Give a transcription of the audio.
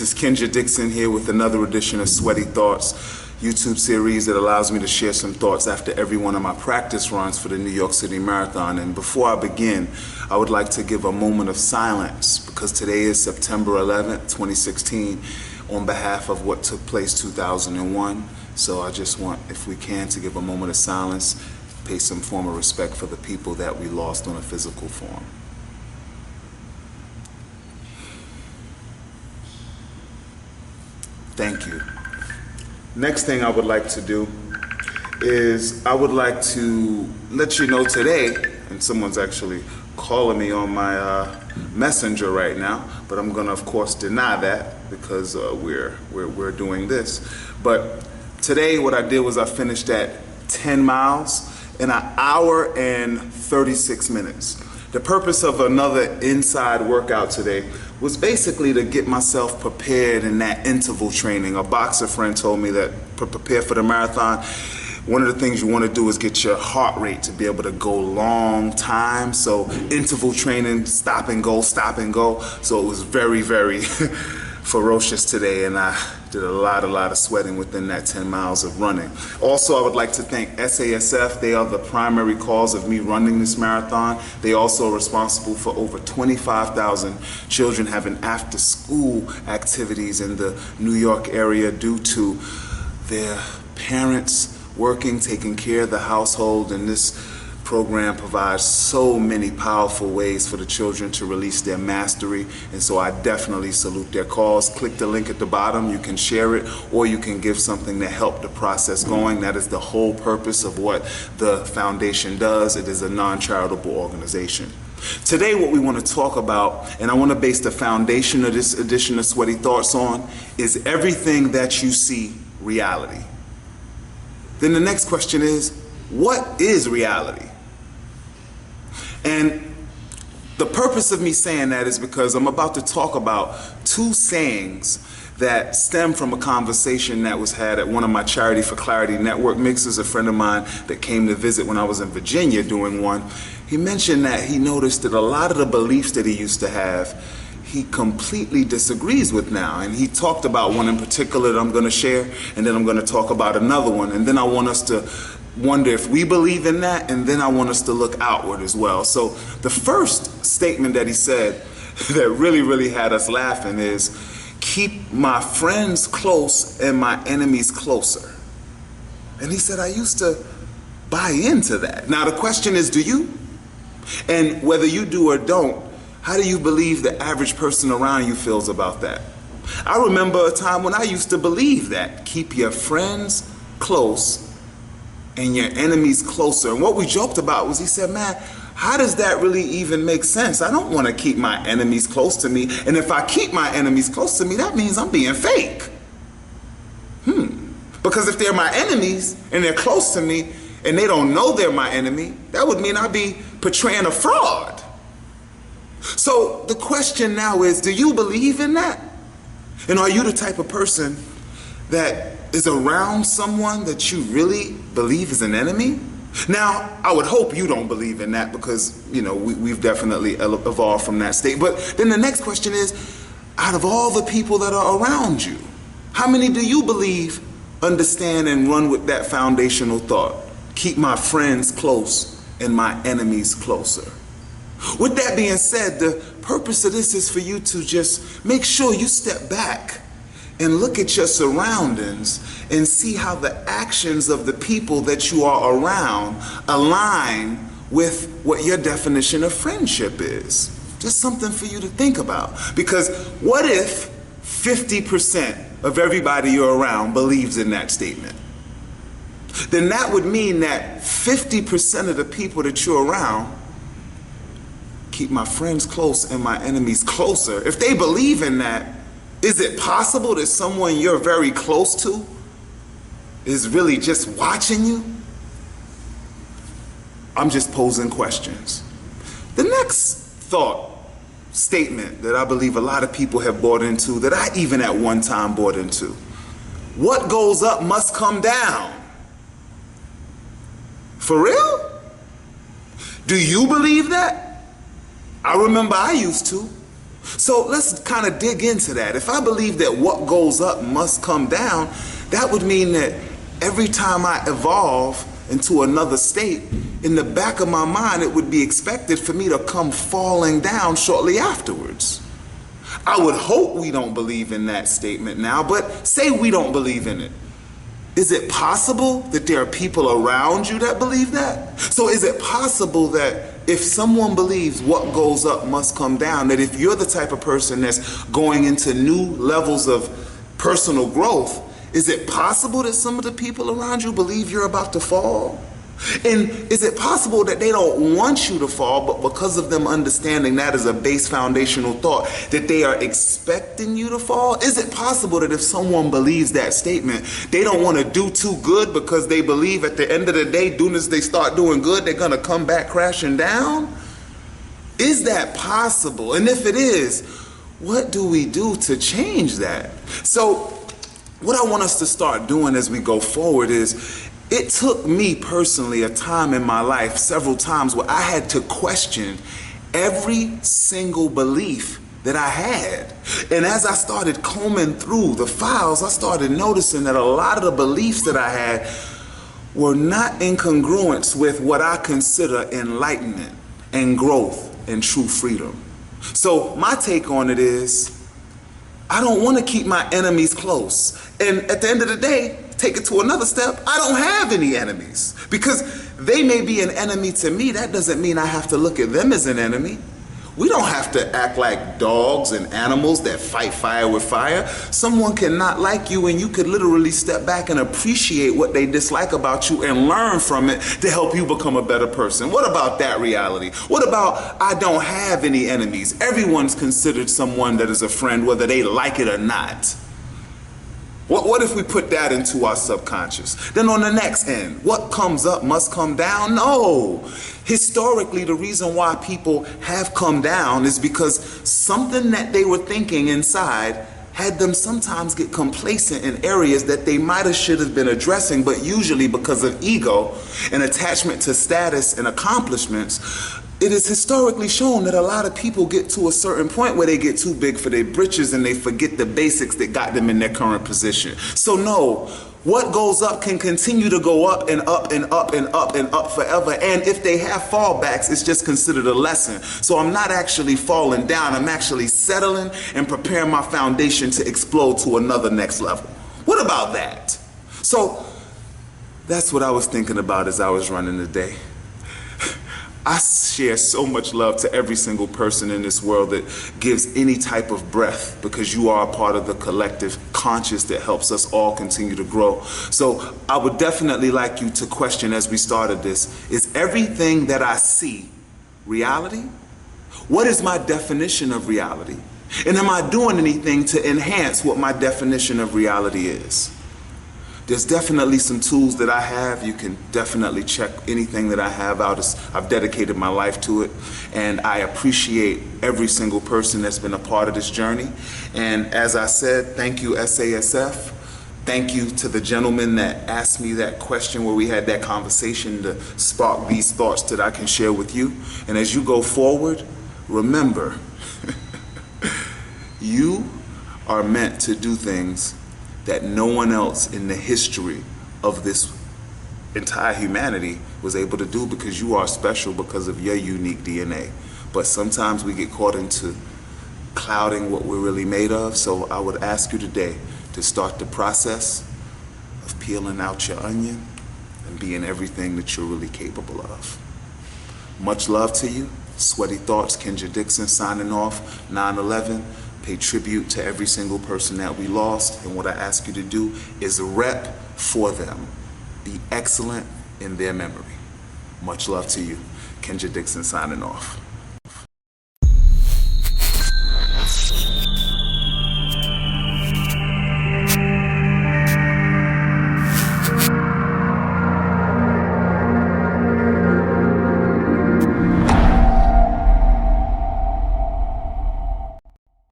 This is Kinja Dixon here with another edition of Sweaty Thoughts, YouTube series that allows me to share some thoughts after every one of my practice runs for the New York City Marathon. And before I begin, I would like to give a moment of silence because today is September 11th, 2016, on behalf of what took place 2001. So I just want, if we can, to give a moment of silence, pay some form of respect for the people that we lost on a physical form. Thank you. Next thing I would like to do is I would like to let you know today, and someone's actually calling me on my messenger right now, but I'm gonna of course deny that because we're doing this. But today what I did was I finished at 10 miles in an hour and 36 minutes. The purpose of another inside workout today was basically to get myself prepared in that interval training. A boxer friend told me that to prepare for the marathon, one of the things you want to do is get your heart rate to be able to go long time. So interval training, stop and go, stop and go. So it was very, very ferocious today, and I did a lot of sweating within that 10 miles of running. Also, I would like to thank SASF. They are the primary cause of me running this marathon. They also are responsible for over 25,000 children having after-school activities in the New York area due to their parents working, taking care of the household, and this program provides so many powerful ways for the children to release their mastery, and so I definitely salute their cause. Click the link at the bottom. You can share it, or you can give something to help the process going. That is the whole purpose of what the foundation does. It is a non-charitable organization. Today what we want to talk about, and I want to base the foundation of this edition of Sweaty Thoughts on, is everything that you see reality. Then the next question is, what is reality? And the purpose of me saying that is because I'm about to talk about two sayings that stem from a conversation that was had at one of my Charity for Clarity network mixes. A friend of mine that came to visit when I was in Virginia doing one, he mentioned that he noticed that a lot of the beliefs that he used to have, he completely disagrees with now. And he talked about one in particular that I'm going to share, and then I'm going to talk about another one. And then I want us to wonder if we believe in that, and then I want us to look outward as well. So the first statement that he said that really had us laughing is, keep my friends close and my enemies closer. And he said, I used to buy into that. Now the question is, do you? And whether you do or don't, how do you believe the average person around you feels about that? I remember a time when I used to believe that. Keep your friends close and your enemies closer. And what we joked about was, he said, man, how does that really even make sense? I don't want to keep my enemies close to me. And if I keep my enemies close to me, that means I'm being fake. Because if they're my enemies and they're close to me and they don't know they're my enemy, that would mean I'd be portraying a fraud. So the question now is, do you believe in that? And are you the type of person that is around someone that you really believe is an enemy? Now, I would hope you don't believe in that because, you know, we've definitely evolved from that state. But then the next question is, out of all the people that are around you, how many do you believe understand and run with that foundational thought? Keep my friends close and my enemies closer. With that being said, the purpose of this is for you to just make sure you step back and look at your surroundings and see how the actions of the people that you are around align with what your definition of friendship is. Just something for you to think about. Because what if 50% of everybody you're around believes in that statement? Then that would mean that 50% of the people that you're around, keep my friends close and my enemies closer. If they believe in that, is it possible that someone you're very close to is really just watching you? I'm just posing questions. The next thought statement that I believe a lot of people have bought into, that I even at one time bought into: what goes up must come down. For real? Do you believe that? I remember I used to. So let's kind of dig into that. If I believe that what goes up must come down, that would mean that every time I evolve into another state, in the back of my mind, it would be expected for me to come falling down shortly afterwards. I would hope we don't believe in that statement now, but say we don't believe in it. Is it possible that there are people around you that believe that? So is it possible that if someone believes what goes up must come down, that if you're the type of person that's going into new levels of personal growth, is it possible that some of the people around you believe you're about to fall? And is it possible that they don't want you to fall, but because of them understanding that as a base foundational thought, that they are expecting you to fall? Is it possible that if someone believes that statement, they don't want to do too good because they believe at the end of the day, soon as they start doing good, they're going to come back crashing down? Is that possible? And if it is, what do we do to change that? So what I want us to start doing as we go forward is, it took me personally a time in my life, several times, where I had to question every single belief that I had. And as I started combing through the files, I started noticing that a lot of the beliefs that I had were not in congruence with what I consider enlightenment and growth and true freedom. So my take on it is, I don't want to keep my enemies close. And at the end of the day, take it to another step, I don't have any enemies. Because they may be an enemy to me, that doesn't mean I have to look at them as an enemy. We don't have to act like dogs and animals that fight fire with fire. Someone can not like you and you could literally step back and appreciate what they dislike about you and learn from it to help you become a better person. What about that reality? What about I don't have any enemies? Everyone's considered someone that is a friend, whether they like it or not. What if we put that into our subconscious? Then on the next end, what comes up must come down? No. Historically, the reason why people have come down is because something that they were thinking inside had them sometimes get complacent in areas that they might have should have been addressing, but usually because of ego and attachment to status and accomplishments, it is historically shown that a lot of people get to a certain point where they get too big for their britches and they forget the basics that got them in their current position. So no, what goes up can continue to go up and up and up and up and up forever. And if they have fallbacks, it's just considered a lesson. So I'm not actually falling down. I'm actually settling and preparing my foundation to explode to another next level. What about that? So that's what I was thinking about as I was running the day. I share so much love to every single person in this world that gives any type of breath, because you are a part of the collective conscious that helps us all continue to grow. So I would definitely like you to question as we started this, is everything that I see reality? What is my definition of reality? And am I doing anything to enhance what my definition of reality is? There's definitely some tools that I have. You can definitely check anything that I have out. I've dedicated my life to it, and I appreciate every single person that's been a part of this journey. And as I said, thank you, SASF. Thank you to the gentleman that asked me that question where we had that conversation to spark these thoughts that I can share with you. And as you go forward, remember, you are meant to do things that no one else in the history of this entire humanity was able to do, because you are special because of your unique DNA. But sometimes we get caught into clouding what we're really made of. So I would ask you today to start the process of peeling out your onion and being everything that you're really capable of. Much love to you. Sweaty Thoughts, Kinja Dixon signing off. 9/11. Pay tribute to every single person that we lost, and what I ask you to do is rep for them. Be excellent in their memory. Much love to you. Kinja Dixon signing off.